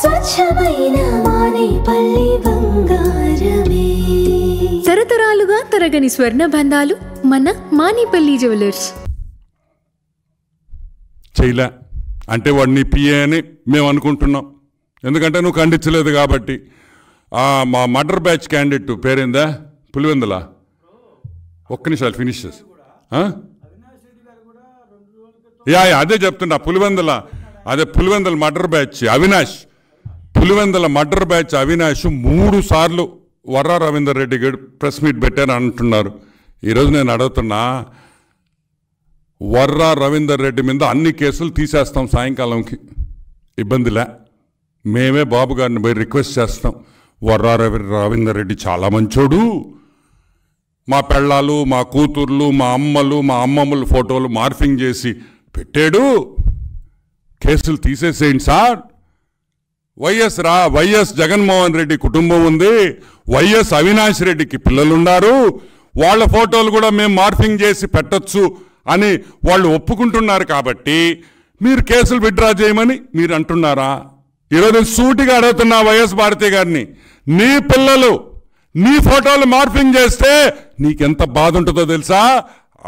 స్వచ్ఛమైన మానేపల్లి బంగారమే. తరతరాలుగా తరగని స్వర్ణ బంధాలు మన మానేపల్లి జ్యువెలర్స్. చేయలే అంటే వాడిని పిఏ అని మేము అనుకుంటున్నాం, ఎందుకంటే నువ్వు ఖండించలేదు కాబట్టి. మా మర్డర్ బ్యాచ్ క్యాండిడేట్ పేరేందా? పులివెందుల. ఒక్క నిమిషాలు ఫినిష్ చేసి అదే చెప్తున్నా. Pulivendula murder batch Avinash, Pulivendula murder batch Avinash 3 సార్లు వర్రా రవీందర్ రెడ్డి గారు ప్రెస్ మీట్ పెట్టారని అంటున్నారు. ఈరోజు నేను అడుగుతున్నా, వర్రా రవీందర్ రెడ్డి మీద అన్ని కేసులు తీసేస్తాం సాయంకాలంకి, ఇబ్బందిలే. మేమే బాబు గారిని పోయి రిక్వెస్ట్ చేస్తాం, వర్రా రవీందర్ రెడ్డి చాలా మంచోడు, మా పెళ్ళాలు, మా కూతుర్లు, మా అమ్మలు, మా అమ్మమ్మల ఫోటోలు మార్ఫింగ్ చేసి పెట్టాడు, కేసులు తీసేసేయండి సార్. వైఎస్ జగన్మోహన్ రెడ్డి కుటుంబం ఉంది, వైఎస్ అవినాష్ రెడ్డికి పిల్లలున్నారు, వాళ్ళ ఫోటోలు కూడా మేము మార్ఫింగ్ చేసి పెట్టచ్చు అని వాళ్ళు ఒప్పుకుంటున్నారు. కాబట్టి మీరు కేసులు విత్డ్రా చేయమని మీరు అంటున్నారా? ఈరోజు సూటిగా అడుగుతున్నా వైఎస్ భారతి గారిని, నీ పిల్లలు నీ ఫోటోలు మార్ఫింగ్ చేస్తే నీకెంత బాధ ఉంటుందో తెలుసా?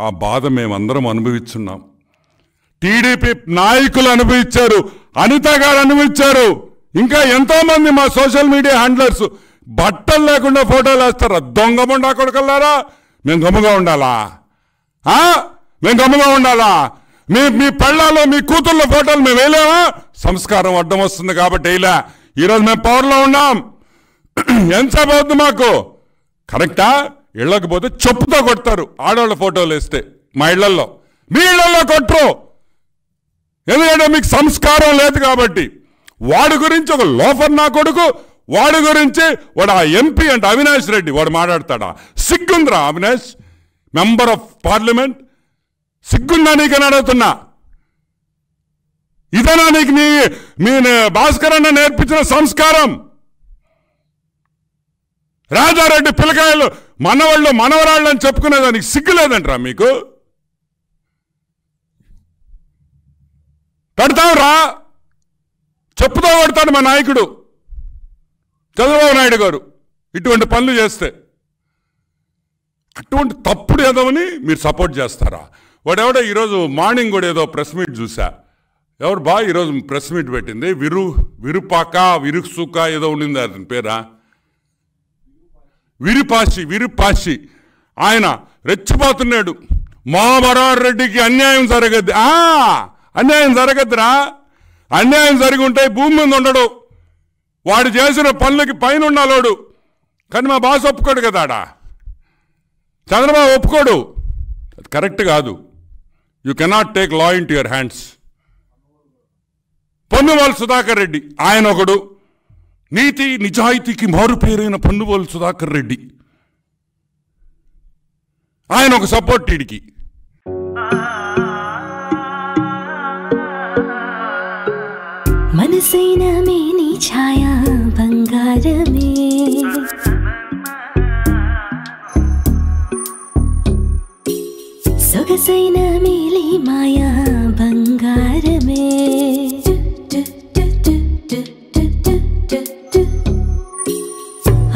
ఆ బాధ మేమందరం అనుభవిస్తున్నాం. టీడీపీ నాయకులు అనుభవించారు, అనిత గారు అనుభవించారు, ఇంకా ఎంతోమంది మా సోషల్ మీడియా హ్యాండ్లర్స్ బట్టలు లేకుండా ఫోటోలు వేస్తారు. దొంగముండా కొడుకల్లారా, మేము గమ్ముగా ఉండాలా? మేము గమ్ముగా ఉండాలా? మీ పెళ్ళాలో మీ కూతుళ్ళ ఫోటోలు మేము వేయలేమా? సంస్కారం అడ్డం వస్తుంది కాబట్టి వేయలే. ఈరోజు మేము పవర్లో ఉన్నాం. ఎంతసేపు అవుతుంది మాకు? కరెక్టా? ఇళ్ళకి పోతే చెప్పుతో కొడతారు ఆడవాళ్ళ ఫోటోలు వేస్తే. మా ఇళ్లలో, మీ ఇళ్లలో కొట్టరు, ఎందుకంటే మీకు సంస్కారం లేదు కాబట్టి. వాడి గురించి ఒక లోఫర్ నా కొడుకు, వాడి గురించి వాడు ఆ ఎంపీ అంటే అవినాష్ రెడ్డి వాడు మాట్లాడతాడా? సిగ్గుందిరా అవినాష్, మెంబర్ ఆఫ్ పార్లమెంట్, సిగ్గుందా నీకని అడుగుతున్నా. ఇదేనా నీకు మీ భాస్కర్ అన్న నేర్పించిన సంస్కారం? రాజారెడ్డి పిల్లకాయలు మనవాళ్ళు మనవరాళ్ళు అని చెప్పుకునేదానికి సిగ్గు లేదంటరా మీకు? కడతావురా, చెప్పుతో కొడతాడు మా నాయకుడు చంద్రబాబు నాయుడు గారు ఇటువంటి పనులు చేస్తే. అటువంటి తప్పుడు ఏదోని మీరు సపోర్ట్ చేస్తారా? వాడెవడో ఈరోజు మార్నింగ్ కూడా ఏదో ప్రెస్ మీట్ చూసా. ఎవరు బా ఈరోజు ప్రెస్ మీట్ పెట్టింది? విరుసుక ఏదో ఉండింది, అతని పేరా విరుపాషి. ఆయన రెచ్చిపోతున్నాడు, మా మరారెడ్డికి అన్యాయం జరగద్దు. అన్యాయం జరగద్దురా. అన్యాయం జరిగి ఉంటే భూమి మీద ఉండడు, వాడు చేసిన పనులకి పైన ఉండాలోడు. కానీ మా బాస్ ఒప్పుకోడు కదా, చంద్రబాబు ఒప్పుకోడు. అది కరెక్ట్ కాదు. You cannot take law into your hands. Ponnuval Sudhakar Reddy ఆయన ఒకడు, నీతి నిజాయితీకి మారు పేరైన పొన్నువాల్ సుధాకర్ రెడ్డి, ఆయన ఒక సపోర్ట్ టీడికి. మనసైన మేని ఛాయా బంగారమే, సొగసైన మేలి మాయా బంగారమే,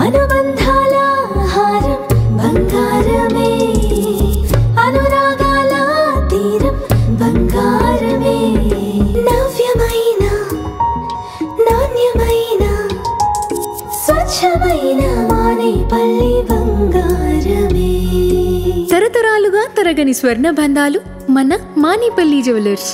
అనుబంధాల హారం బంగారమే, అనురాగాల తీరం బంగారమే, నవ్యమైన నాణ్యమైన స్వచ్ఛమైన మానేపల్లి బంగారమే. తరతరాలుగా తరగని స్వర్ణ బంధాలు మన మానేపల్లి జ్యువెలర్స్.